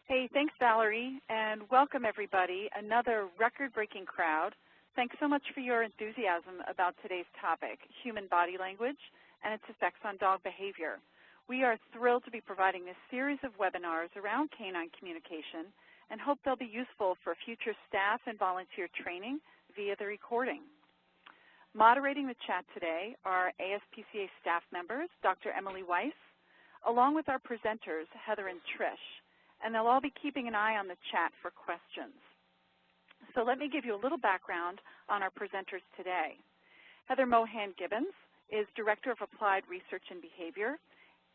Hey, thanks, Valerie, and welcome, everybody. Another record-breaking crowd. Thanks so much for your enthusiasm about today's topic, human body language and its effects on dog behavior. We are thrilled to be providing this series of webinars around canine communication and hope they'll be useful for future staff and volunteer training via the recording. Moderating the chat today are ASPCA staff members, Dr. Emily Weiss, along with our presenters, Heather and Trish, and they'll all be keeping an eye on the chat for questions. So let me give you a little background on our presenters today. Heather Mohan-Gibbons is Director of Applied Research and Behavior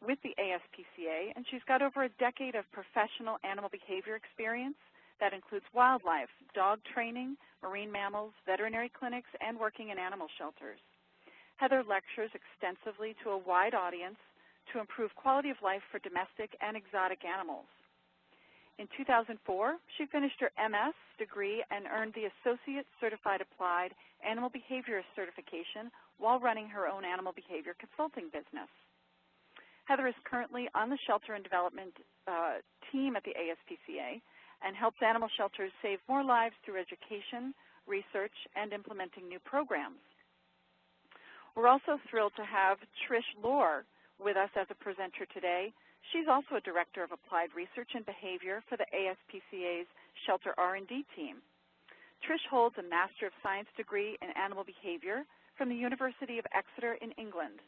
with the ASPCA, and she's got over a decade of professional animal behavior experience that includes wildlife, dog training, marine mammals, veterinary clinics, and working in animal shelters. Heather lectures extensively to a wide audience to improve quality of life for domestic and exotic animals. In 2004, she finished her MS degree and earned the Associate Certified Applied Animal Behaviorist certification while running her own animal behavior consulting business. Heather is currently on the Shelter and Development team at the ASPCA and helps animal shelters save more lives through education, research, and implementing new programs. We're also thrilled to have Trish Lohr with us as a presenter today. She's also a Director of Applied Research and Behavior for the ASPCA's Shelter R&D team. Trish holds a Master of Science degree in Animal Behavior from the University of Exeter in England.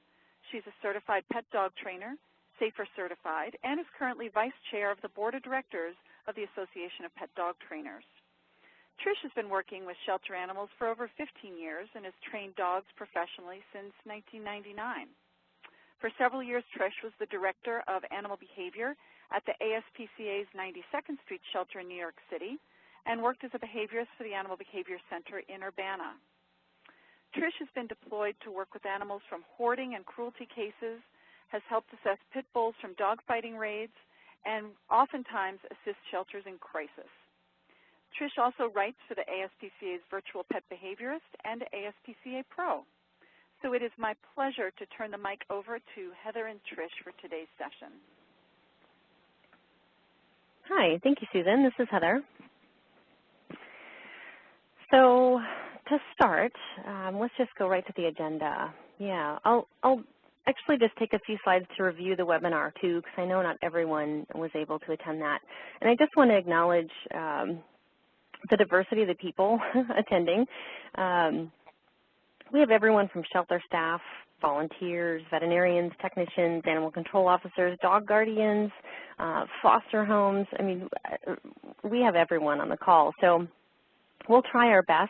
She's a certified pet dog trainer, SAFER certified, and is currently Vice Chair of the Board of Directors of the Association of Pet Dog Trainers. Trish has been working with shelter animals for over 15 years and has trained dogs professionally since 1999. For several years, Trish was the Director of Animal Behavior at the ASPCA's 92nd Street Shelter in New York City and worked as a behaviorist for the Animal Behavior Center in Urbana. Trish has been deployed to work with animals from hoarding and cruelty cases, has helped assess pit bulls from dogfighting raids, and oftentimes assists shelters in crisis. Trish also writes for the ASPCA's Virtual Pet Behaviorist and ASPCA Pro. So it is my pleasure to turn the mic over to Heather and Trish for today's session. Hi, thank you, Susan. This is Heather. So to start, let's just go right to the agenda. Yeah, I'll actually just take a few slides to review the webinar too, because I know not everyone was able to attend that. And I just want to acknowledge the diversity of the people attending. We have everyone from shelter staff, volunteers, veterinarians, technicians, animal control officers, dog guardians, foster homes. I mean, we have everyone on the call. So we'll try our best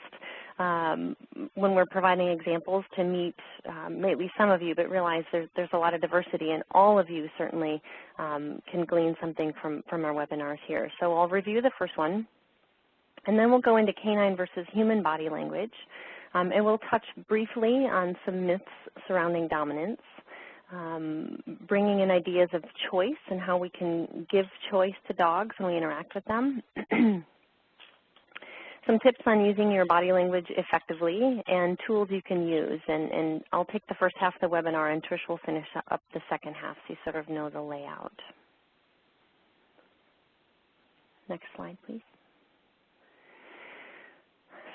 when we're providing examples to meet maybe some of you, but realize there's a lot of diversity, and all of you certainly can glean something from our webinars here. So I'll review the first one, and then we'll go into canine versus human body language. And we'll touch briefly on some myths surrounding dominance, bringing in ideas of choice and how we can give choice to dogs when we interact with them, some tips on using your body language effectively, and tools you can use. And I'll take the first half of the webinar, and Trish will finish up the second half so you sort of know the layout. Next slide, please.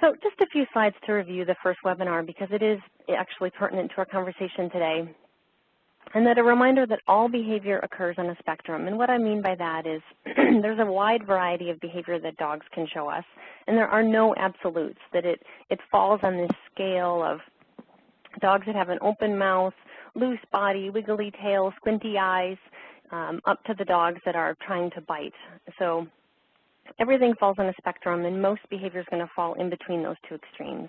So just a few slides to review the first webinar, because it is actually pertinent to our conversation today. And that a reminder that all behavior occurs on a spectrum. And what I mean by that is there's a wide variety of behavior that dogs can show us, and there are no absolutes, that it falls on this scale of dogs that have an open mouth, loose body, wiggly tail, squinty eyes, up to the dogs that are trying to bite. So everything falls on a spectrum, and most behavior is going to fall in between those two extremes.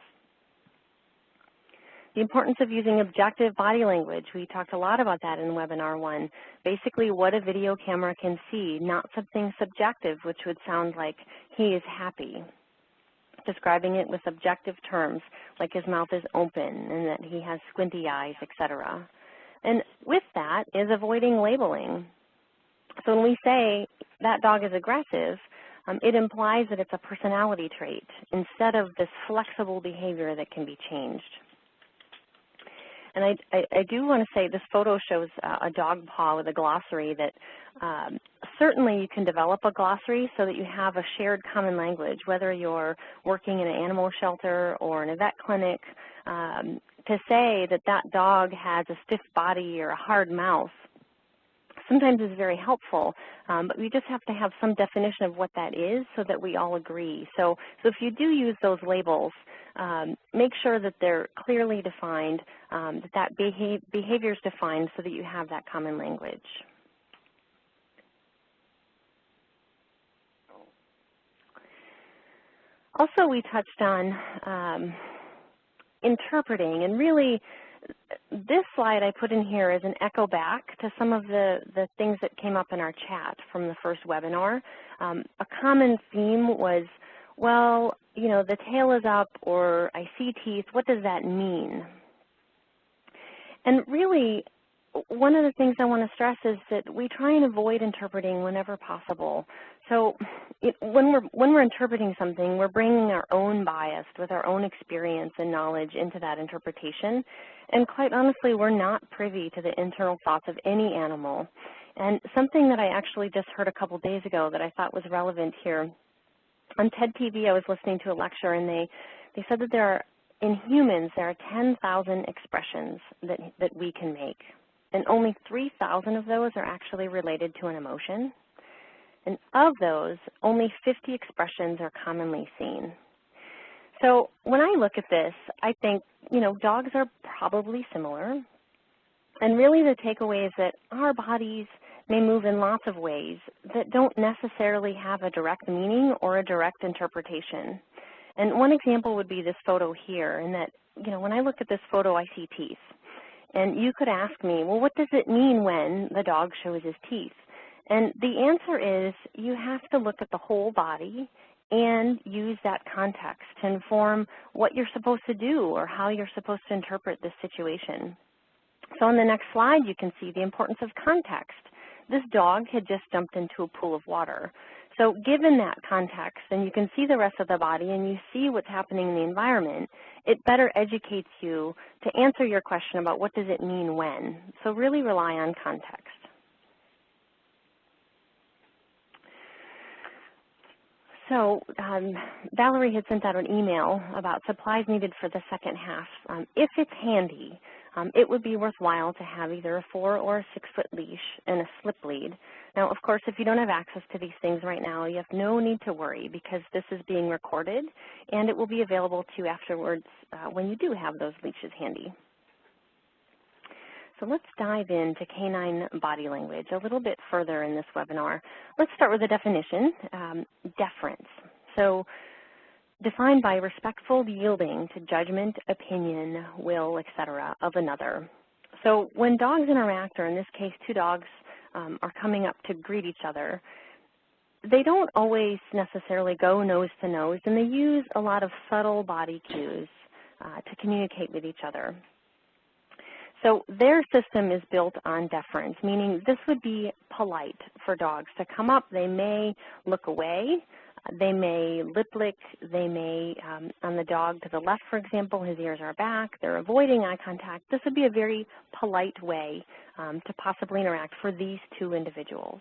The importance of using objective body language. We talked a lot about that in webinar 1. Basically, what a video camera can see, not something subjective, which would sound like he is happy. Describing it with objective terms, like his mouth is open and that he has squinty eyes, etc. And with that is avoiding labeling. So when we say that dog is aggressive, it implies that it's a personality trait instead of this flexible behavior that can be changed. And I do want to say this photo shows a dog paw with a glossary that certainly you can develop a glossary so that you have a shared common language, whether you're working in an animal shelter or in a vet clinic. To say that that dog has a stiff body or a hard mouth sometimes is very helpful, but we just have to have some definition of what that is so that we all agree. So if you do use those labels, make sure that they're clearly defined, that behavior is defined so that you have that common language. Also, we touched on interpreting, and really this slide I put in here is an echo back to some of the things that came up in our chat from the first webinar. A common theme was, well, you know, the tail is up or I see teeth, what does that mean? And really, one of the things I want to stress is that we try and avoid interpreting whenever possible. So when we're interpreting something, we're bringing our own bias with our own experience and knowledge into that interpretation. And quite honestly, we're not privy to the internal thoughts of any animal. And something that I actually just heard a couple days ago that I thought was relevant here, on TED TV I was listening to a lecture, and they said that in humans there are 10,000 expressions that we can make. And only 3,000 of those are actually related to an emotion. And of those, only 50 expressions are commonly seen. So when I look at this, I think, you know, dogs are probably similar. And really the takeaway is that our bodies may move in lots of ways that don't necessarily have a direct meaning or a direct interpretation. And one example would be this photo here, in that, you know, when I look at this photo, I see teeth. And you could ask me, well, what does it mean when the dog shows his teeth? And the answer is you have to look at the whole body and use that context to inform what you're supposed to do or how you're supposed to interpret this situation. So on the next slide, you can see the importance of context. This dog had just jumped into a pool of water. So given that context, and you can see the rest of the body and you see what's happening in the environment, it better educates you to answer your question about what does it mean when. So really rely on context. So Valerie had sent out an email about supplies needed for the second half. If it's handy, it would be worthwhile to have either a 4 or a 6-foot leash and a slip lead. Now, of course, if you don't have access to these things right now, you have no need to worry because this is being recorded and it will be available to you afterwards when you do have those leashes handy. So let's dive into canine body language a little bit further in this webinar. Let's start with a definition, deference. So defined by respectful yielding to judgment, opinion, will, etc. of another. So when dogs interact, or in this case 2 dogs are coming up to greet each other, they don't always necessarily go nose to nose, and they use a lot of subtle body cues to communicate with each other. So their system is built on deference, meaning this would be polite for dogs to come up. They may look away. They may lip lick. They may, on the dog to the left, for example, his ears are back. They're avoiding eye contact. This would be a very polite way to possibly interact for these 2 individuals.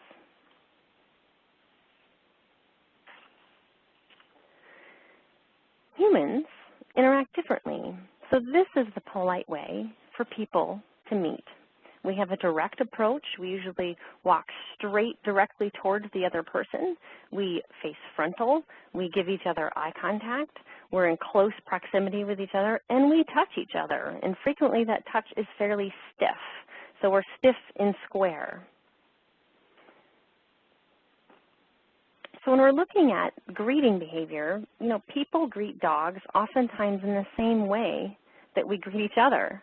Humans interact differently. So this is the polite way for people to meet. We have a direct approach. We usually walk straight directly towards the other person. We face frontal. We give each other eye contact. We're in close proximity with each other, and we touch each other. And frequently that touch is fairly stiff. So we're stiff and square. So when we're looking at greeting behavior, you know, people greet dogs oftentimes in the same way that we greet each other.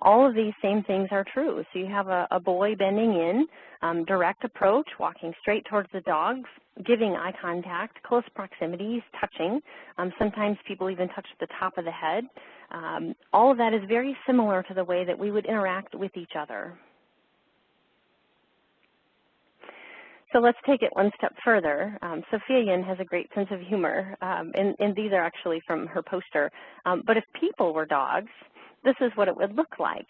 All of these same things are true. So you have a boy bending in, direct approach, walking straight towards the dog, giving eye contact, close proximities, touching. Sometimes people even touch the top of the head. All of that is very similar to the way that we would interact with each other. So let's take it one step further. Sophia Yin has a great sense of humor, and these are actually from her poster. But if people were dogs, this is what it would look like.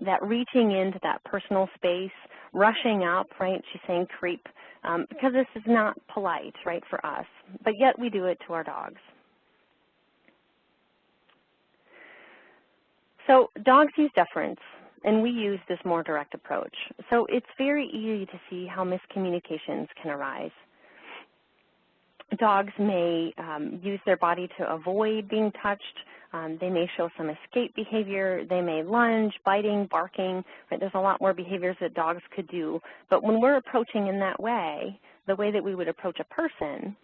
that reaching into that personal space, rushing up, right? She's saying creep, because this is not polite, right, for us, but yet we do it to our dogs. So dogs use deference, and we use this more direct approach. So it's very easy to see how miscommunications can arise. Dogs may use their body to avoid being touched. They may show some escape behavior. They may lunge, biting, barking. Right? There's a lot more behaviors that dogs could do. But when we're approaching in that way, the way that we would approach a person,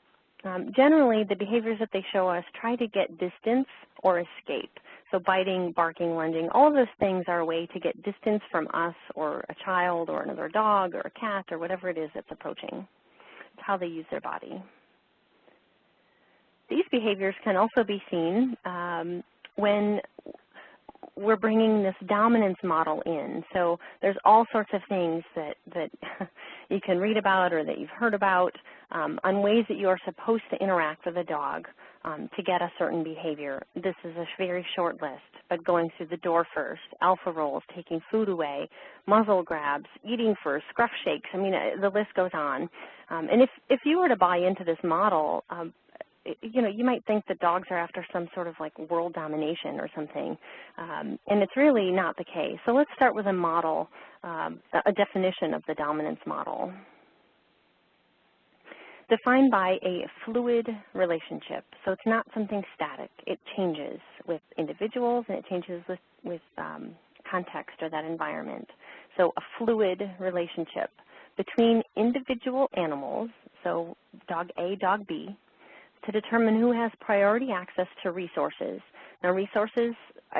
generally the behaviors that they show us try to get distance or escape. So biting, barking, lunging, all of those things are a way to get distance from us or a child or another dog or a cat or whatever it is that's approaching. It's how they use their body. These behaviors can also be seen when we're bringing this dominance model in. So there's all sorts of things that you can read about or that you've heard about on ways that you are supposed to interact with a dog to get a certain behavior. This is a very short list, but going through the door first, alpha rolls, taking food away, muzzle grabs, eating first, scruff shakes. I mean, the list goes on. And if you were to buy into this model, you know, you might think that dogs are after some sort of like world domination or something, and it's really not the case. So let's start with a model, a definition of the dominance model. Defined by a fluid relationship. So it's not something static. It changes with individuals and it changes with context or that environment. So a fluid relationship between individual animals, so dog A, dog B, to determine who has priority access to resources. Now resources,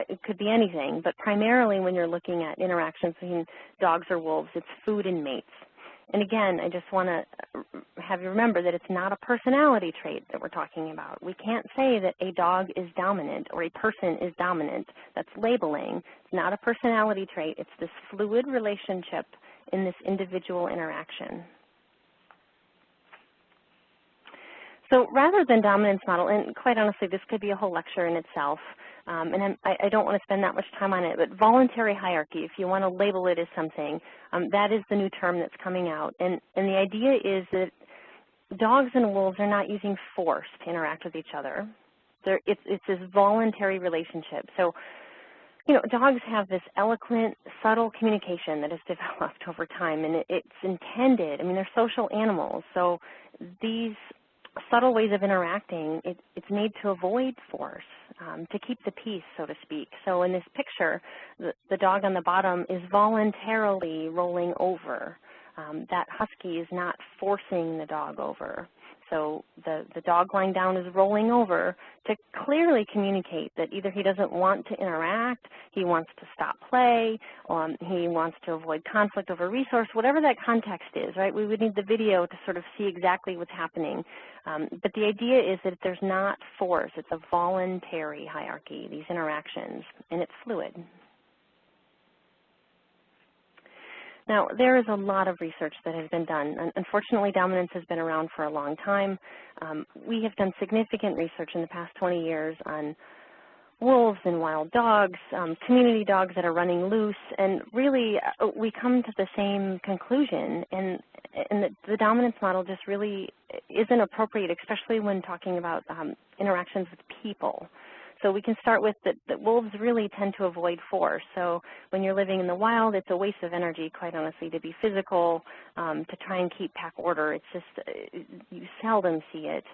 it could be anything, but primarily when you're looking at interactions between dogs or wolves, it's food and mates. And again, I just want to have you remember that it's not a personality trait that we're talking about. We can't say that a dog is dominant or a person is dominant. That's labeling. It's not a personality trait. It's this fluid relationship in this individual interaction. So rather than dominance model, and quite honestly, this could be a whole lecture in itself, and I don't want to spend that much time on it, but voluntary hierarchy, if you want to label it as something, that is the new term that's coming out. And the idea is that dogs and wolves are not using force to interact with each other. It's this voluntary relationship. So, you know, dogs have this eloquent, subtle communication that has developed over time, and it's intended. I mean, they're social animals, so these subtle ways of interacting, it's made to avoid force, to keep the peace, so to speak. So in this picture, the dog on the bottom is voluntarily rolling over. That husky is not forcing the dog over. So the dog lying down is rolling over to clearly communicate that either he doesn't want to interact, he wants to stop play, he wants to avoid conflict over resource, whatever that context is, right? We would need the video to sort of see exactly what's happening. But the idea is that there's not force. It's a voluntary hierarchy, these interactions, and it's fluid. Now, there is a lot of research that has been done. Unfortunately, dominance has been around for a long time. We have done significant research in the past 20 years on wolves and wild dogs, community dogs that are running loose, and really we come to the same conclusion, and the dominance model just really isn't appropriate, especially when talking about interactions with people. So we can start with that wolves really tend to avoid force. So when you're living in the wild, it's a waste of energy, quite honestly, to be physical, to try and keep pack order. It's just, you seldom see it.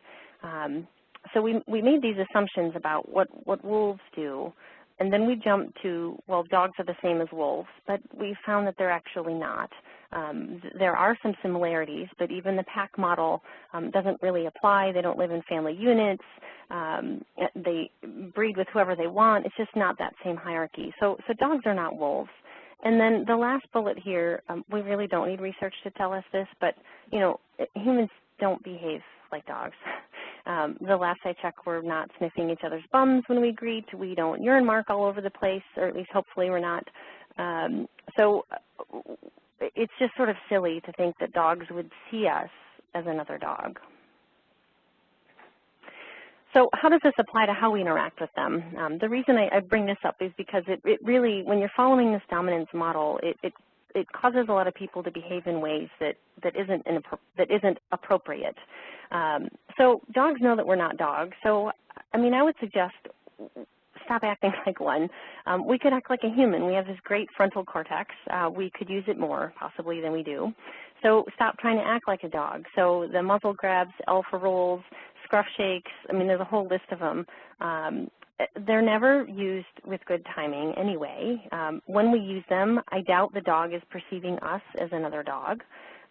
So we made these assumptions about what wolves do, and then we jumped to, well, dogs are the same as wolves, but we found that they're actually not. There are some similarities, but even the pack model doesn't really apply. They don't live in family units. They breed with whoever they want. It's just not that same hierarchy. So dogs are not wolves. And then the last bullet here, we really don't need research to tell us this, but, you know, humans don't behave like dogs. The last I checked, we're not sniffing each other's bums when we greet. We don't urine mark all over the place, or at least hopefully we're not. So it's just sort of silly to think that dogs would see us as another dog. So how does this apply to how we interact with them? The reason I bring this up is because it really, when you're following this dominance model, it causes a lot of people to behave in ways that isn't appropriate. So dogs know that we're not dogs. So, I mean, I would suggest stop acting like one. We could act like a human. We have this great frontal cortex. We could use it more, possibly, than we do. So stop trying to act like a dog. So the muzzle grabs, alpha rolls, scruff shakes, I mean, there's a whole list of them. They're never used with good timing anyway. When we use them, I doubt the dog is perceiving us as another dog.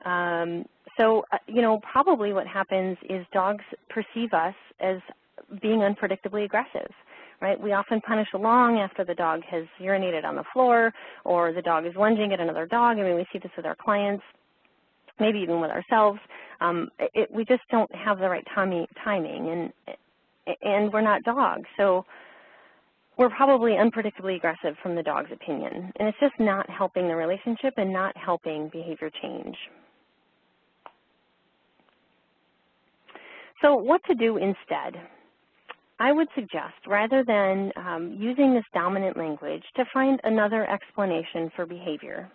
You know, probably what happens is dogs perceive us as being unpredictably aggressive, right? We often punish long after the dog has urinated on the floor or the dog is lunging at another dog. I mean, we see this with our clients, maybe even with ourselves. We just don't have the right timing, and we're not dogs. So we're probably unpredictably aggressive from the dog's opinion. And it's just not helping the relationship and not helping behavior change. So what to do instead? I would suggest, rather than using this dominant language, to find another explanation for behavior.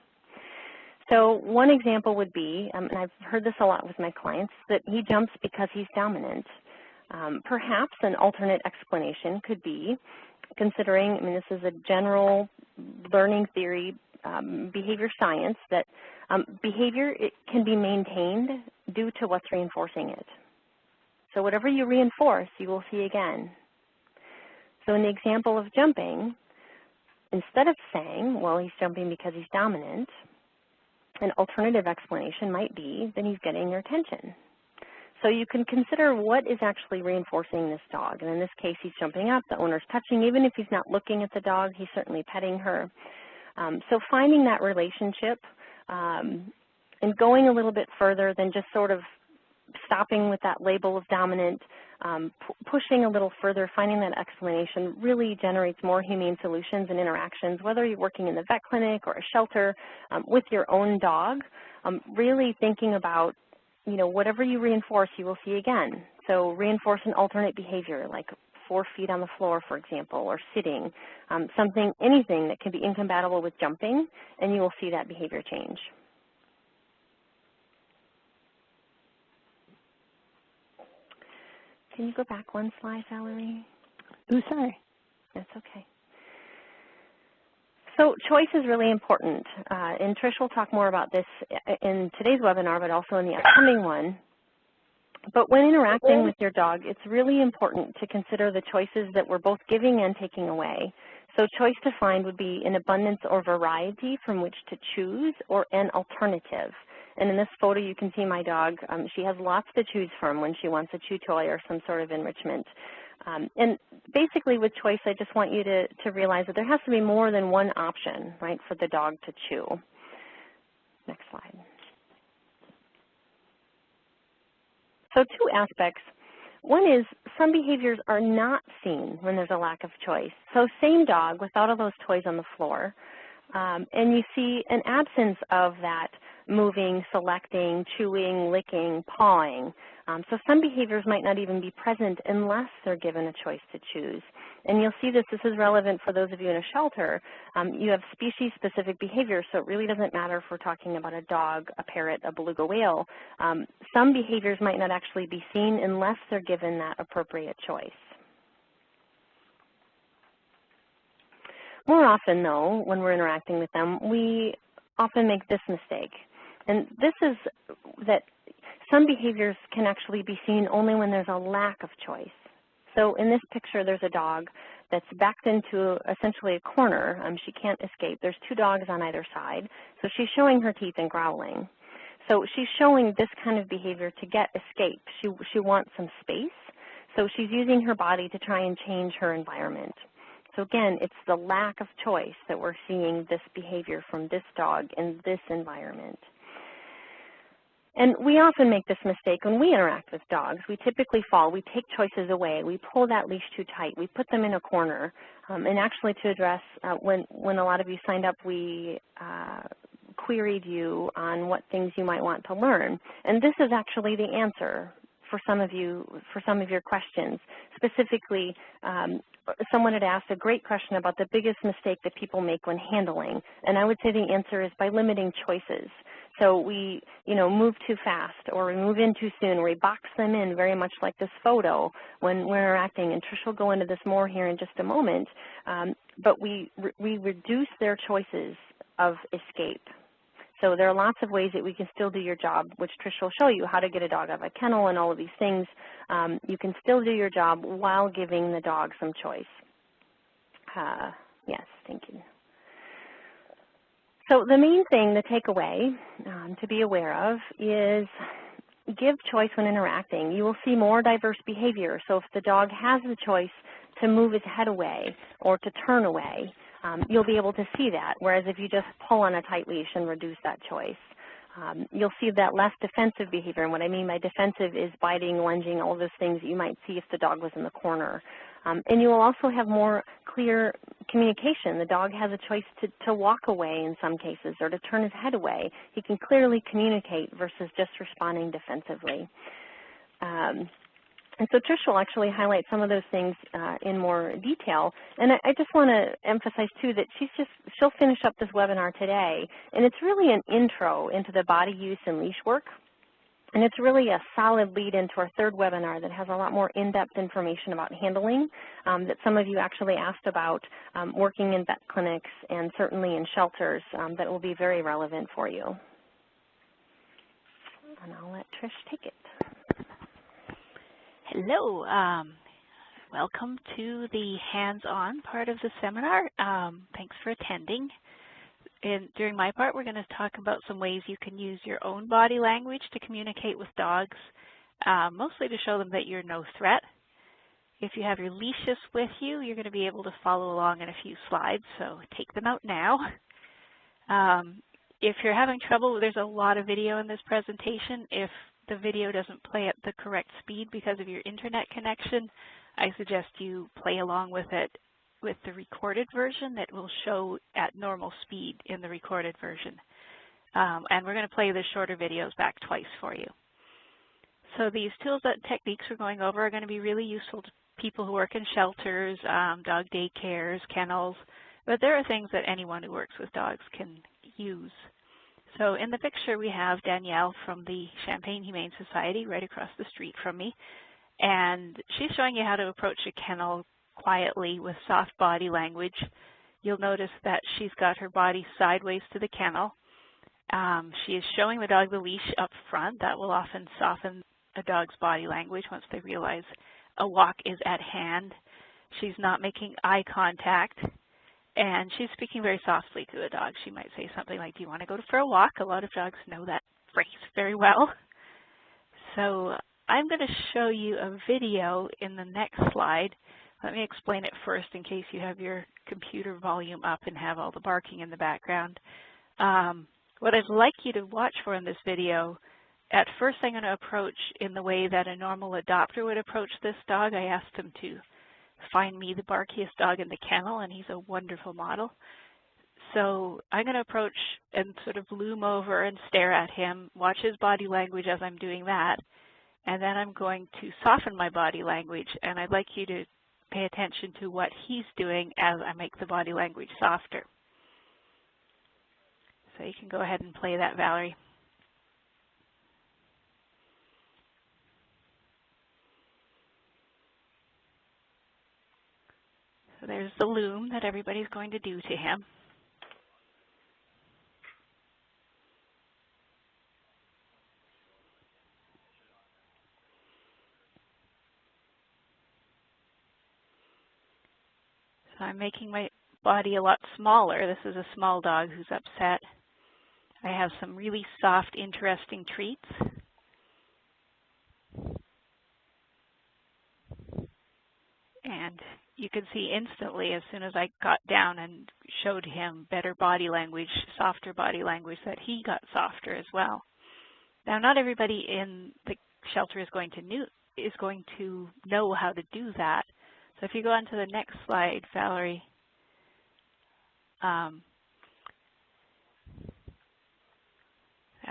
So one example would be, and I've heard this a lot with my clients, that he jumps because he's dominant. Perhaps an alternate explanation could be, considering, I mean, this is a general learning theory, behavior science, that behavior, it can be maintained due to what's reinforcing it. So whatever you reinforce, you will see again. So in the example of jumping, instead of saying, well, he's jumping because he's dominant, an alternative explanation might be that he's getting your attention. So you can consider what is actually reinforcing this dog. And in this case, he's jumping up, the owner's touching. Even if he's not looking at the dog, he's certainly petting her. So finding that relationship and going a little bit further than just sort of stopping with that label of dominant, pushing a little further, finding that explanation really generates more humane solutions and interactions, whether you're working in the vet clinic or a shelter with your own dog, really thinking about, you know, whatever you reinforce, you will see again. So reinforce an alternate behavior, like 4 feet on the floor, for example, or sitting, anything that can be incompatible with jumping, and you will see that behavior change. Can you go back one slide, Valerie? Oh, sorry. That's okay. So choice is really important, and Trish will talk more about this in today's webinar, but also in the upcoming one. But when interacting with your dog, it's really important to consider the choices that we're both giving and taking away. So choice defined would be an abundance or variety from which to choose, or an alternative. And in this photo, you can see my dog. She has lots to choose from when she wants a chew toy or some sort of enrichment. And basically with choice, I just want you to realize that there has to be more than one option, right, for the dog to chew. Next slide. So 2 aspects. One is some behaviors are not seen when there's a lack of choice. So same dog without all those toys on the floor, and you see an absence of that moving, selecting, chewing, licking, pawing. So some behaviors might not even be present unless they're given a choice to choose. And you'll see this is relevant for those of you in a shelter. You have species-specific behaviors, so it really doesn't matter if we're talking about a dog, a parrot, a beluga whale. Some behaviors might not actually be seen unless they're given that appropriate choice. More often, though, when we're interacting with them, we often make this mistake. And this is that some behaviors can actually be seen only when there's a lack of choice. So in this picture, there's a dog that's backed into essentially a corner. She can't escape. There's 2 dogs on either side. So she's showing her teeth and growling. So she's showing this kind of behavior to get escape. She wants some space. So she's using her body to try and change her environment. So again, it's the lack of choice that we're seeing this behavior from this dog in this environment. And we often make this mistake when we interact with dogs. We typically we take choices away, we pull that leash too tight, we put them in a corner. And actually to address, when a lot of you signed up, we queried you on what things you might want to learn. And this is actually the answer. for some of your questions. Specifically, someone had asked a great question about the biggest mistake that people make when handling, and I would say the answer is by limiting choices. So we, move too fast, or we move in too soon, or we box them in very much like this photo when we're interacting, and Trish will go into this more here in just a moment, but we reduce their choices of escape. So there are lots of ways that we can still do your job, which Trish will show you how to get a dog out of a kennel and all of these things. You can still do your job while giving the dog some choice. Yes, thank you. So the main thing, the takeaway to be aware of is give choice when interacting. You will see more diverse behavior. So if the dog has the choice to move his head away or to turn away, you'll be able to see that, whereas if you just pull on a tight leash and reduce that choice. You'll see that less defensive behavior, and what I mean by defensive is biting, lunging, all those things that you might see if the dog was in the corner. And you will also have more clear communication. The dog has a choice to walk away in some cases or to turn his head away. He can clearly communicate versus just responding defensively. And so Trish will actually highlight some of those things in more detail. And I just want to emphasize, too, that she'll finish up this webinar today. And it's really an intro into the body use and leash work. And it's really a solid lead into our third webinar that has a lot more in-depth information about handling that some of you actually asked about working in vet clinics and certainly in shelters that will be very relevant for you. And I'll let Trish take it. Hello. Welcome to the hands-on part of the seminar. Thanks for attending. During my part, we're going to talk about some ways you can use your own body language to communicate with dogs, mostly to show them that you're no threat. If you have your leashes with you, you're going to be able to follow along in a few slides, so take them out now. If you're having trouble, there's a lot of video in this presentation. If the video doesn't play at the correct speed because of your internet connection, I suggest you play along with it with the recorded version that will show at normal speed in the recorded version. And we're going to play the shorter videos back twice for you. So these tools and techniques we're going over are going to be really useful to people who work in shelters, dog daycares, kennels, but there are things that anyone who works with dogs can use. So in the picture we have Danielle from the Champaign Humane Society right across the street from me, and she's showing you how to approach a kennel quietly with soft body language. You'll notice that she's got her body sideways to the kennel. She is showing the dog the leash up front. That will often soften a dog's body language once they realize a walk is at hand. She's not making eye contact, and she's speaking very softly to the dog. She might say something like, "Do you want to go for a walk?" A lot of dogs know that phrase very well. So I'm going to show you a video in the next slide. Let me explain it first in case you have your computer volume up and have all the barking in the background. What I'd like you to watch for in this video, at first I'm going to approach in the way that a normal adopter would approach this dog. I asked him to find me the barkiest dog in the kennel, and he's a wonderful model. So I'm going to approach and sort of loom over and stare at him, watch his body language as I'm doing that, and then I'm going to soften my body language, and I'd like you to pay attention to what he's doing as I make the body language softer. So you can go ahead and play that, Valerie. So there's the loom that everybody's going to do to him. So I'm making my body a lot smaller. This is a small dog who's upset. I have some really soft, interesting treats. And you can see instantly, as soon as I got down and showed him better body language, softer body language, that he got softer as well. Now, not everybody in the shelter is going to know how to do that. So if you go on to the next slide, Valerie, I'm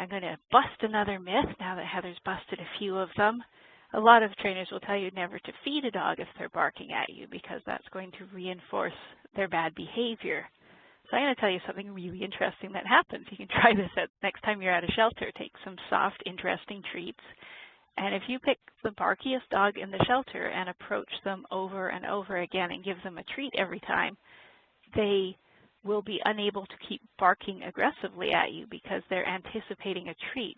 going to bust another myth now that Heather's busted a few of them. A lot of trainers will tell you never to feed a dog if they're barking at you because that's going to reinforce their bad behavior. So I'm going to tell you something really interesting that happens. You can try this next time you're at a shelter. Take some soft, interesting treats. And if you pick the barkiest dog in the shelter and approach them over and over again and give them a treat every time, they will be unable to keep barking aggressively at you because they're anticipating a treat.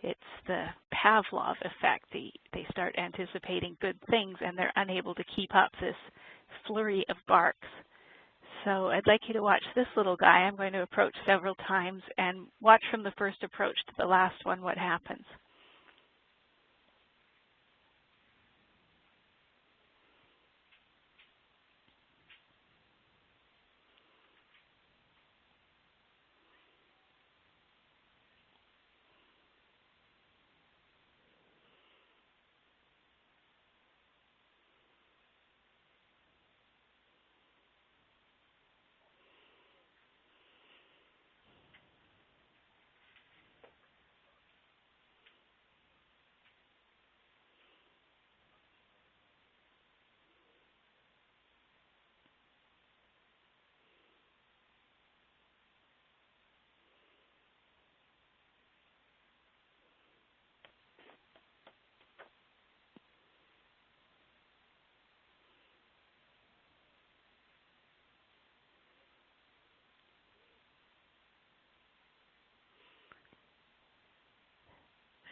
It's the Pavlov effect. They start anticipating good things and they're unable to keep up this flurry of barks. So I'd like you to watch this little guy. I'm going to approach several times and watch from the first approach to the last one what happens.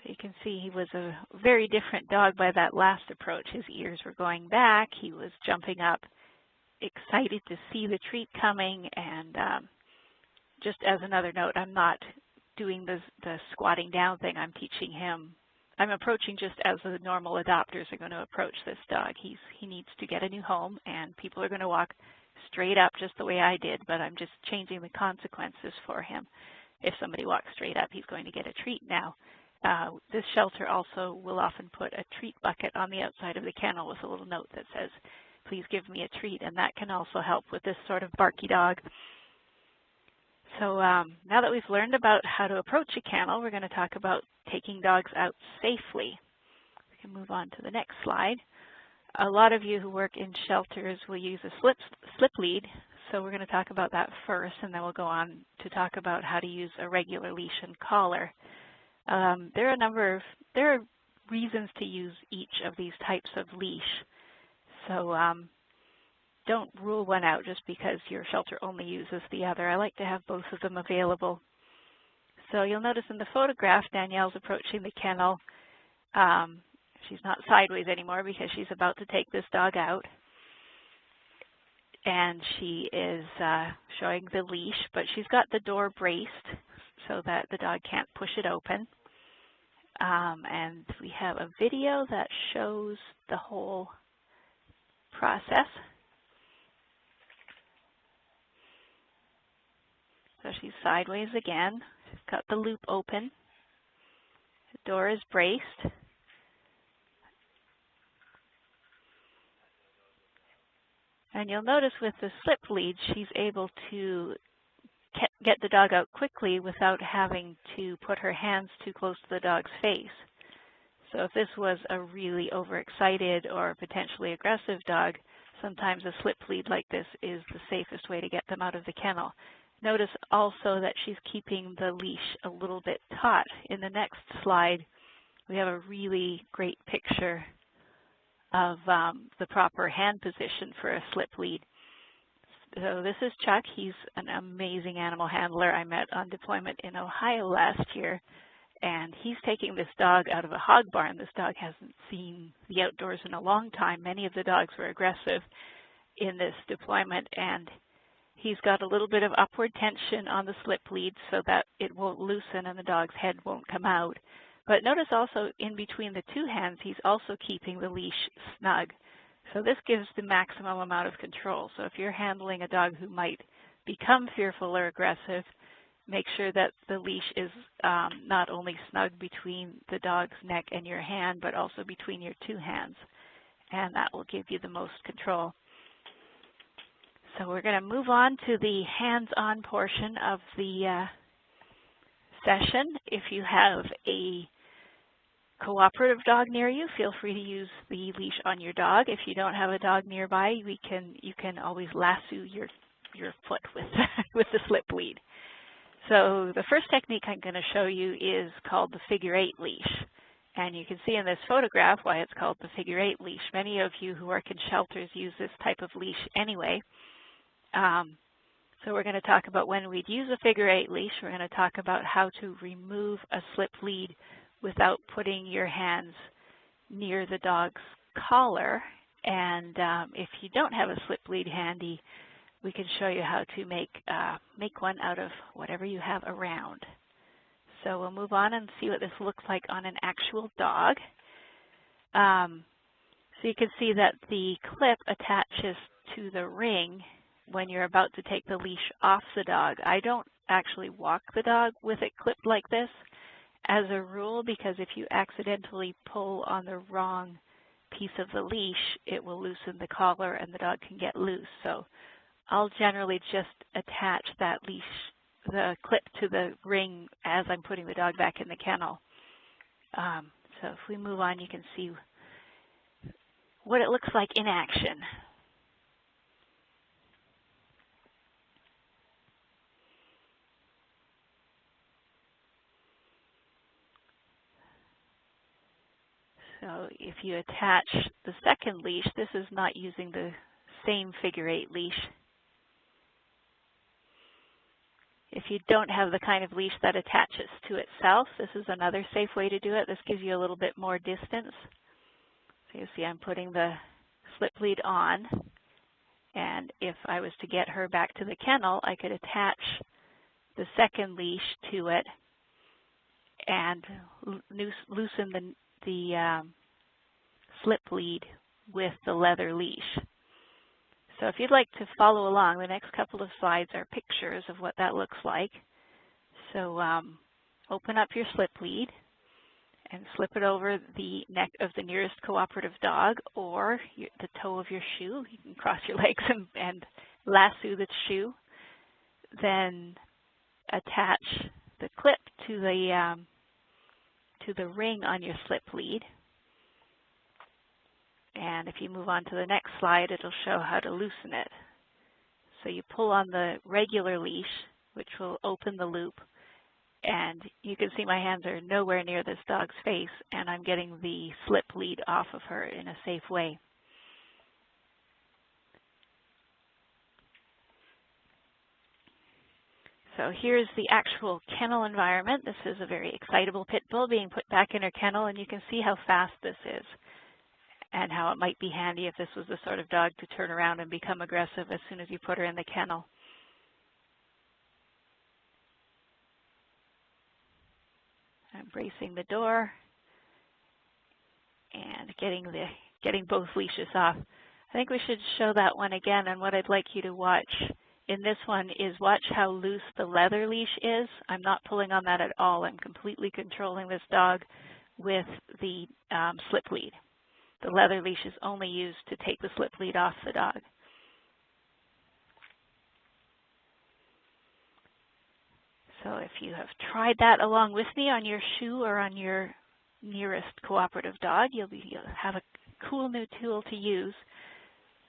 So you can see he was a very different dog by that last approach. His ears were going back. He was jumping up, excited to see the treat coming. And just as another note, I'm not doing the squatting down thing. I'm teaching him. I'm approaching just as the normal adopters are going to approach this dog. He needs to get a new home, and people are going to walk straight up just the way I did, but I'm just changing the consequences for him. If somebody walks straight up, he's going to get a treat now. This shelter also will often put a treat bucket on the outside of the kennel with a little note that says, please give me a treat, and that can also help with this sort of barky dog. So now that we've learned about how to approach a kennel, we're going to talk about taking dogs out safely. We can move on to the next slide. A lot of you who work in shelters will use a slip lead, so we're going to talk about that first, and then we'll go on to talk about how to use a regular leash and collar. There are reasons to use each of these types of leash. So don't rule one out just because your shelter only uses the other. I like to have both of them available. So you'll notice in the photograph, Danielle's approaching the kennel. She's not sideways anymore because she's about to take this dog out. And she is showing the leash, but she's got the door braced so that the dog can't push it open. And we have a video that shows the whole process. So she's sideways again. She's got the loop open. The door is braced. And you'll notice with the slip lead, she's able to get the dog out quickly without having to put her hands too close to the dog's face. So if this was a really overexcited or potentially aggressive dog, sometimes a slip lead like this is the safest way to get them out of the kennel. Notice also that she's keeping the leash a little bit taut. In the next slide, we have a really great picture of the proper hand position for a slip lead. So this is Chuck. He's an amazing animal handler I met on deployment in Ohio last year. And he's taking this dog out of a hog barn. This dog hasn't seen the outdoors in a long time. Many of the dogs were aggressive in this deployment, and he's got a little bit of upward tension on the slip lead so that it won't loosen and the dog's head won't come out. But notice also in between the two hands, he's also keeping the leash snug. So this gives the maximum amount of control. So if you're handling a dog who might become fearful or aggressive, make sure that the leash is not only snug between the dog's neck and your hand, but also between your two hands. And that will give you the most control. So we're going to move on to the hands-on portion of the session. If you have a cooperative dog near you, feel free to use the leash on your dog. If you don't have a dog nearby, you can always lasso your foot with with the slip lead. So the first technique I'm going to show you is called the figure-8 leash. And you can see in this photograph why it's called the figure-8 leash. Many of you who work in shelters use this type of leash anyway. So we're going to talk about when we'd use a figure-8 leash. We're going to talk about how to remove a slip lead without putting your hands near the dog's collar. And if you don't have a slip lead handy, we can show you how to make one out of whatever you have around. So we'll move on and see what this looks like on an actual dog. So you can see that the clip attaches to the ring when you're about to take the leash off the dog. I don't actually walk the dog with it clipped like this as a rule, because if you accidentally pull on the wrong piece of the leash, it will loosen the collar and the dog can get loose. So I'll generally just attach that leash, the clip, to the ring as I'm putting the dog back in the kennel. So if we move on, you can see what it looks like in action. So if you attach the second leash, this is not using the same figure-8 leash. If you don't have the kind of leash that attaches to itself, this is another safe way to do it. This gives you a little bit more distance. So you see I'm putting the slip lead on, and if I was to get her back to the kennel, I could attach the second leash to it and loosen the slip lead with the leather leash. So if you'd like to follow along, the next couple of slides are pictures of what that looks like. So open up your slip lead and slip it over the neck of the nearest cooperative dog or the toe of your shoe. You can cross your legs and lasso the shoe. Then attach the clip to the ring on your slip lead. And if you move on to the next slide, it'll show how to loosen it. So you pull on the regular leash, which will open the loop, and you can see my hands are nowhere near this dog's face, and I'm getting the slip lead off of her in a safe way. So here's the actual kennel environment. This is a very excitable pit bull being put back in her kennel, and you can see how fast this is, and how it might be handy if this was the sort of dog to turn around and become aggressive as soon as you put her in the kennel. I'm bracing the door and getting both leashes off. I think we should show that one again, and what I'd like you to watch in this one is watch how loose the leather leash is. I'm not pulling on that at all. I'm completely controlling this dog with the slip lead. The leather leash is only used to take the slip lead off the dog. So if you have tried that along with me on your shoe or on your nearest cooperative dog, you'll have a cool new tool to use.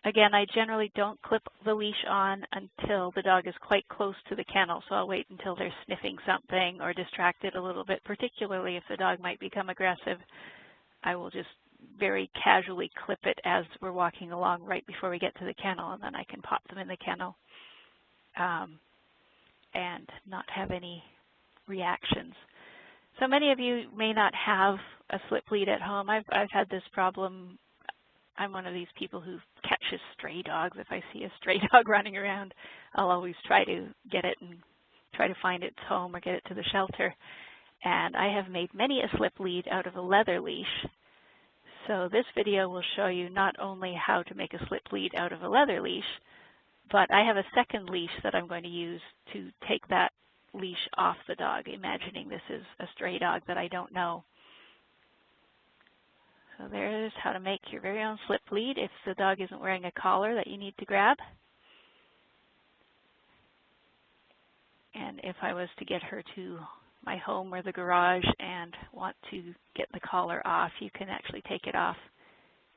Again, I generally don't clip the leash on until the dog is quite close to the kennel, so I'll wait until they're sniffing something or distracted a little bit, particularly if the dog might become aggressive. I will just very casually clip it as we're walking along right before we get to the kennel, and then I can pop them in the kennel and not have any reactions. So many of you may not have a slip lead at home. I've had this problem. I'm one of these people who catches stray dogs. If I see a stray dog running around, I'll always try to get it and try to find its home or get it to the shelter. And I have made many a slip lead out of a leather leash. So this video will show you not only how to make a slip lead out of a leather leash, but I have a second leash that I'm going to use to take that leash off the dog, imagining this is a stray dog that I don't know. So there's how to make your very own slip lead if the dog isn't wearing a collar that you need to grab. And if I was to get her to my home or the garage and want to get the collar off, you can actually take it off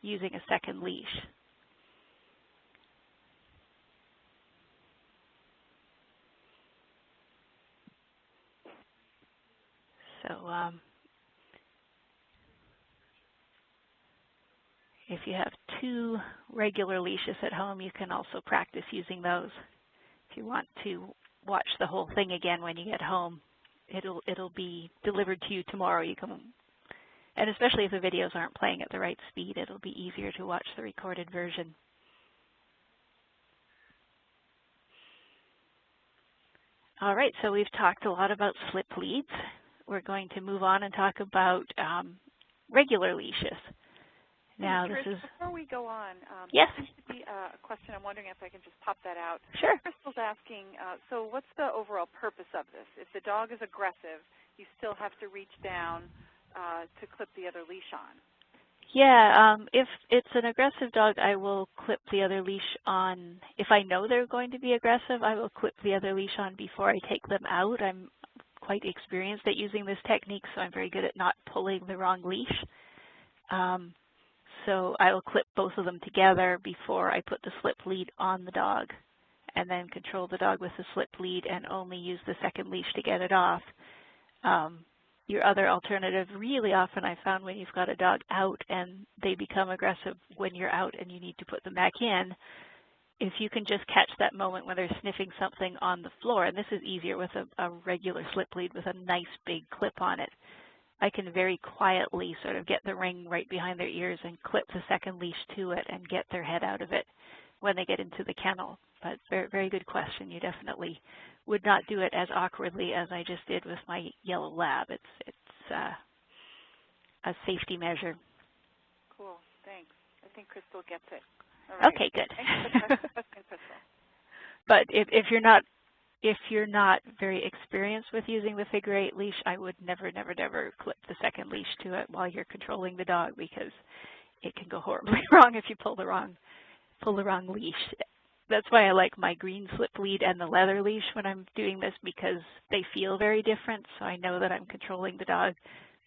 using a second leash. So if you have 2 regular leashes at home, you can also practice using those. If you want to watch the whole thing again when you get home, it'll be delivered to you tomorrow. You can, and especially if the videos aren't playing at the right speed, it'll be easier to watch the recorded version. All right, so we've talked a lot about slip leads. We're going to move on and talk about regular leashes. Now, Trish, this is before we go on, yes. There seems to be a question. I'm wondering if I can just pop that out. Sure. Crystal's asking, so what's the overall purpose of this? If the dog is aggressive, you still have to reach down to clip the other leash on. Yeah, if it's an aggressive dog, I will clip the other leash on. If I know they're going to be aggressive, I will clip the other leash on before I take them out. I'm quite experienced at using this technique, so I'm very good at not pulling the wrong leash. So I will clip both of them together before I put the slip lead on the dog, and then control the dog with the slip lead and only use the second leash to get it off. Your other alternative, really often I found when you've got a dog out and they become aggressive when you're out and you need to put them back in, if you can just catch that moment when they're sniffing something on the floor, and this is easier with a regular slip lead with a nice big clip on it, I can very quietly sort of get the ring right behind their ears and clip the second leash to it and get their head out of it when they get into the kennel. But very, very good question. You definitely would not do it as awkwardly as I just did with my yellow lab. It's a safety measure. Cool. Thanks. I think Crystal gets it. All right. Okay, good. Thanks for the question, Crystal. But if you're not very experienced with using the figure 8 leash, I would never clip the second leash to it while you're controlling the dog, because it can go horribly wrong if you pull the wrong leash. That's why I like my green slip lead and the leather leash when I'm doing this, because they feel very different. So I know that I'm controlling the dog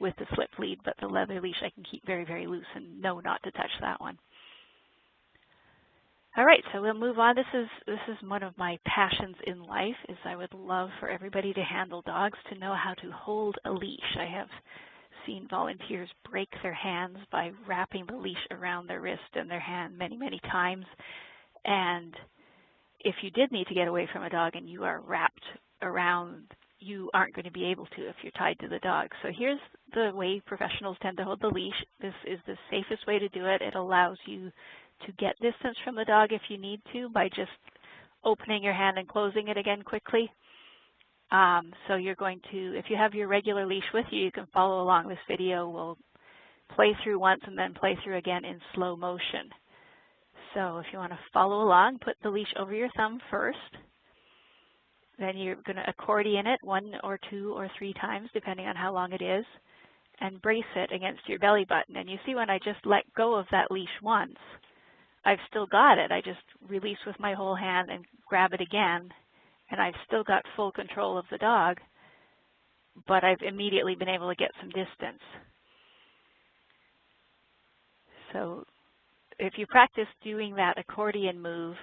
with the slip lead, but the leather leash I can keep very, very loose and know not to touch that one. All right, so we'll move on. This is one of my passions in life, is I would love for everybody to handle dogs, to know how to hold a leash. I have seen volunteers break their hands by wrapping the leash around their wrist and their hand many, many times. And if you did need to get away from a dog and you are wrapped around, you aren't going to be able to if you're tied to the dog. So here's the way professionals tend to hold the leash. This is the safest way to do it. It allows you to get distance from the dog if you need to by just opening your hand and closing it again quickly. So you're going to, if you have your regular leash with you, you can follow along. This video will play through once and then play through again in slow motion. So if you want to follow along, put the leash over your thumb first. Then you're going to accordion it 1 or 2 or 3 times, depending on how long it is, and brace it against your belly button. And you see when I just let go of that leash once, I've still got it. I just release with my whole hand and grab it again, and I've still got full control of the dog, but I've immediately been able to get some distance. So if you practice doing that accordion move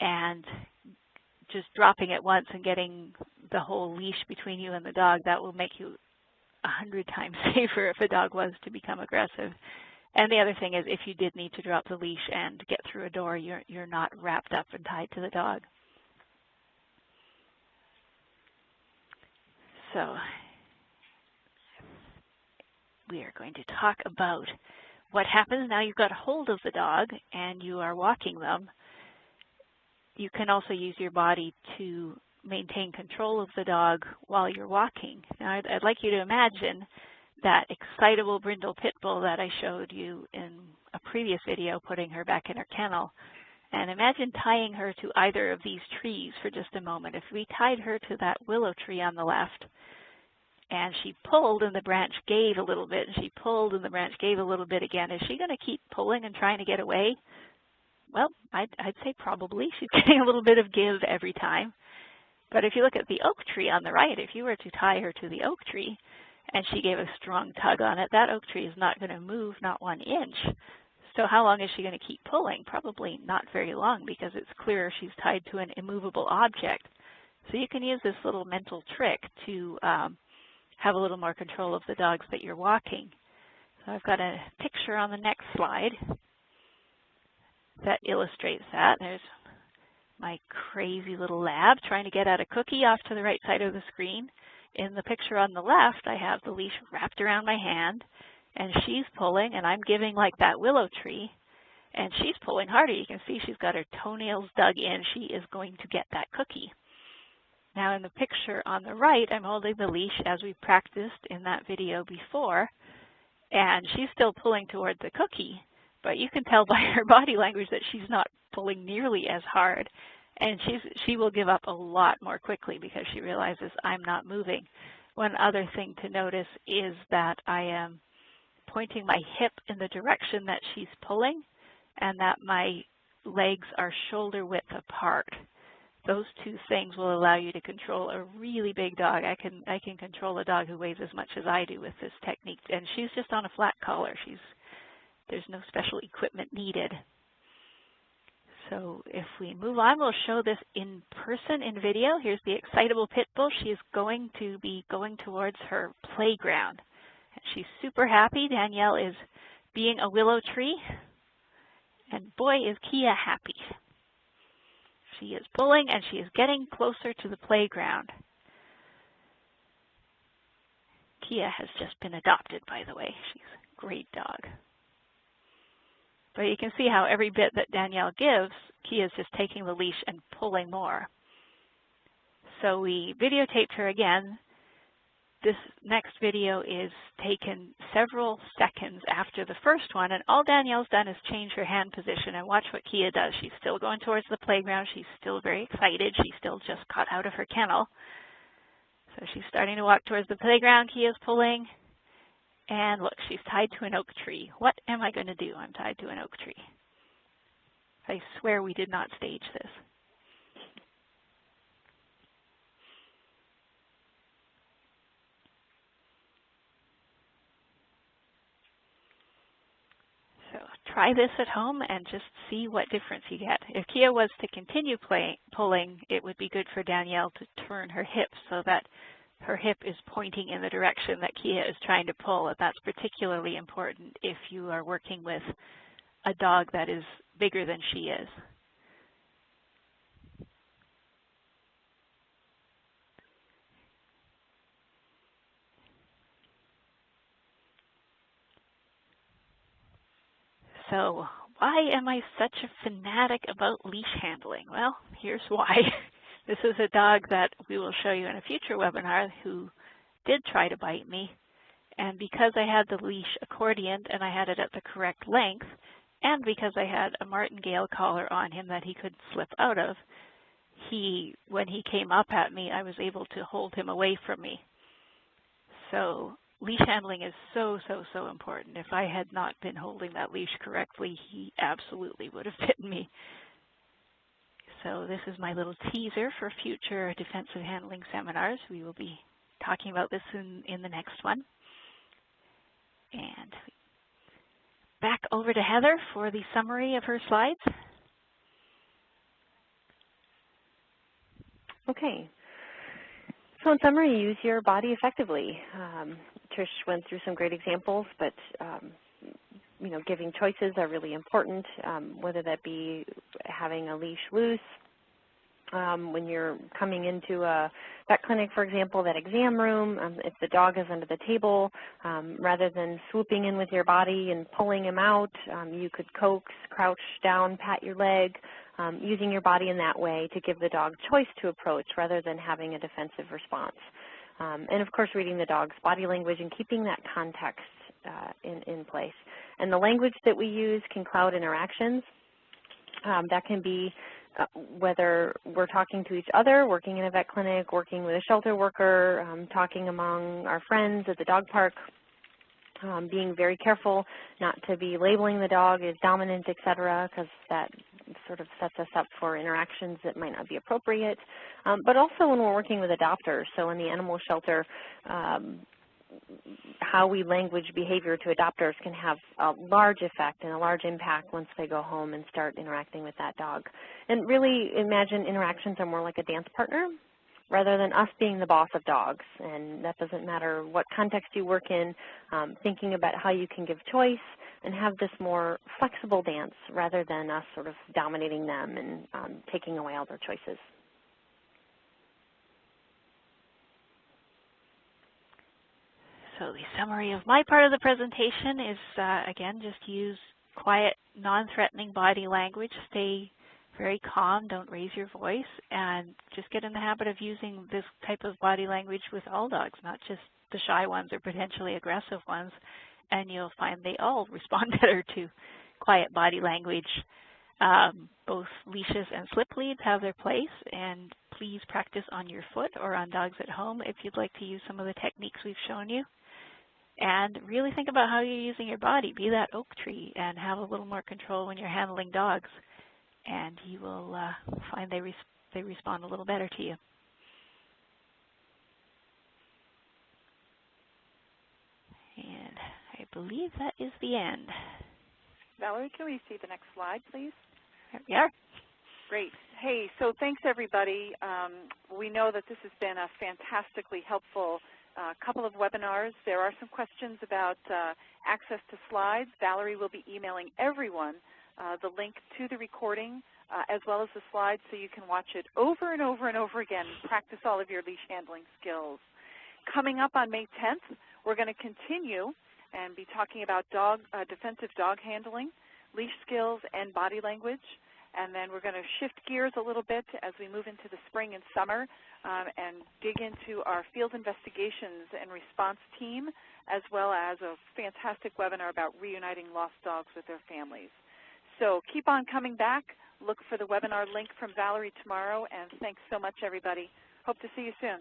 and just dropping it once and getting the whole leash between you and the dog, that will make you 100 times safer if a dog was to become aggressive. And the other thing is, if you did need to drop the leash and get through a door, you're not wrapped up and tied to the dog. So we are going to talk about what happens now you've got hold of the dog and you are walking them. You can also use your body to maintain control of the dog while you're walking. Now, I'd like you to imagine that excitable brindle pit bull that I showed you in a previous video, putting her back in her kennel. And imagine tying her to either of these trees for just a moment. If we tied her to that willow tree on the left, and she pulled and the branch gave a little bit, and she pulled and the branch gave a little bit again, is she going to keep pulling and trying to get away? Well, I'd say probably. She's getting a little bit of give every time. But if you look at the oak tree on the right, if you were to tie her to the oak tree and she gave a strong tug on it, that oak tree is not going to move, not 1 inch. So how long is she going to keep pulling? Probably not very long, because it's clear she's tied to an immovable object. So you can use this little mental trick to have a little more control of the dogs that you're walking. So I've got a picture on the next slide that illustrates that. There's my crazy little lab trying to get at a cookie off to the right side of the screen. In the picture on the left, I have the leash wrapped around my hand, and she's pulling, and I'm giving like that willow tree, and she's pulling harder. You can see she's got her toenails dug in. She is going to get that cookie. Now in the picture on the right, I'm holding the leash as we practiced in that video before, and she's still pulling toward the cookie, but you can tell by her body language that she's not pulling nearly as hard, and she will give up a lot more quickly because she realizes I'm not moving. One other thing to notice is that I am pointing my hip in the direction that she's pulling, and that my legs are shoulder width apart. Those two things will allow you to control a really big dog. I can control a dog who weighs as much as I do with this technique, and she's just on a flat collar. There's no special equipment needed. So if we move on, we'll show this in person in video. Here's the excitable pit bull. She is going to be going towards her playground. She's super happy. Danielle is being a willow tree, and boy is Kia happy. She is pulling, and she is getting closer to the playground. Kia has just been adopted, by the way. She's a great dog. But you can see how every bit that Danielle gives, Kia is just taking the leash and pulling more. So we videotaped her again. This next video is taken several seconds after the first one, and all Danielle's done is change her hand position, and watch what Kia does. She's still going towards the playground. She's still very excited. She still just got out of her kennel. So she's starting to walk towards the playground. Kia's pulling, and look, she's tied to an oak tree. What am I going to do? I'm tied to an oak tree. I swear we did not stage this. So try this at home and just see what difference you get. If Kia was to continue pulling, it would be good for Danielle to turn her hip so that her hip is pointing in the direction that Kia is trying to pull. And that's particularly important if you are working with a dog that is bigger than she is. So why am I such a fanatic about leash handling? Well, here's why. This is a dog that we will show you in a future webinar who did try to bite me. And because I had the leash accordioned and I had it at the correct length, and because I had a martingale collar on him that he could slip out of, when he came up at me, I was able to hold him away from me. So leash handling is so, so, so important. If I had not been holding that leash correctly, he absolutely would have bitten me. So this is my little teaser for future defensive handling seminars. We will be talking about this in the next one. And back over to Heather for the summary of her slides. Okay. So in summary, use your body effectively. Trish went through some great examples, but you know, giving choices are really important, whether that be having a leash loose, when you're coming into a vet clinic, for example, that exam room, if the dog is under the table, rather than swooping in with your body and pulling him out, you could coax, crouch down, pat your leg, using your body in that way to give the dog choice to approach rather than having a defensive response. And of course, reading the dog's body language and keeping that context in place. And the language that we use can cloud interactions. That can be whether we're talking to each other, working in a vet clinic, working with a shelter worker, talking among our friends at the dog park, being very careful not to be labeling the dog as dominant, et cetera, because that sort of sets us up for interactions that might not be appropriate, but also when we're working with adopters. So in the animal shelter, how we language behavior to adopters can have a large effect and a large impact once they go home and start interacting with that dog. And really imagine interactions are more like a dance partner rather than us being the boss of dogs. And that doesn't matter what context you work in, thinking about how you can give choice and have this more flexible dance rather than us sort of dominating them and taking away all their choices. So the summary of my part of the presentation is, again, just use quiet, non-threatening body language. Stay very calm, don't raise your voice, and just get in the habit of using this type of body language with all dogs, not just the shy ones or potentially aggressive ones, and you'll find they all respond better to quiet body language. Both leashes and slip leads have their place, and please practice on your foot or on dogs at home if you'd like to use some of the techniques we've shown you. And really think about how you're using your body. Be that oak tree and have a little more control when you're handling dogs. And you will find they respond a little better to you. And I believe that is the end. Valerie, can we see the next slide, please? There we are. Great. Hey, so thanks, everybody. We know that this has been a fantastically helpful couple of webinars. There are some questions about access to slides. Valerie will be emailing everyone the link to the recording as well as the slides so you can watch it over and over and over again and practice all of your leash handling skills. Coming up on May 10th, we're going to continue and be talking about defensive dog handling, leash skills, and body language. And then we're going to shift gears a little bit as we move into the spring and summer and dig into our field investigations and response team, as well as a fantastic webinar about reuniting lost dogs with their families. So keep on coming back. Look for the webinar link from Valerie tomorrow, and thanks so much, everybody. Hope to see you soon.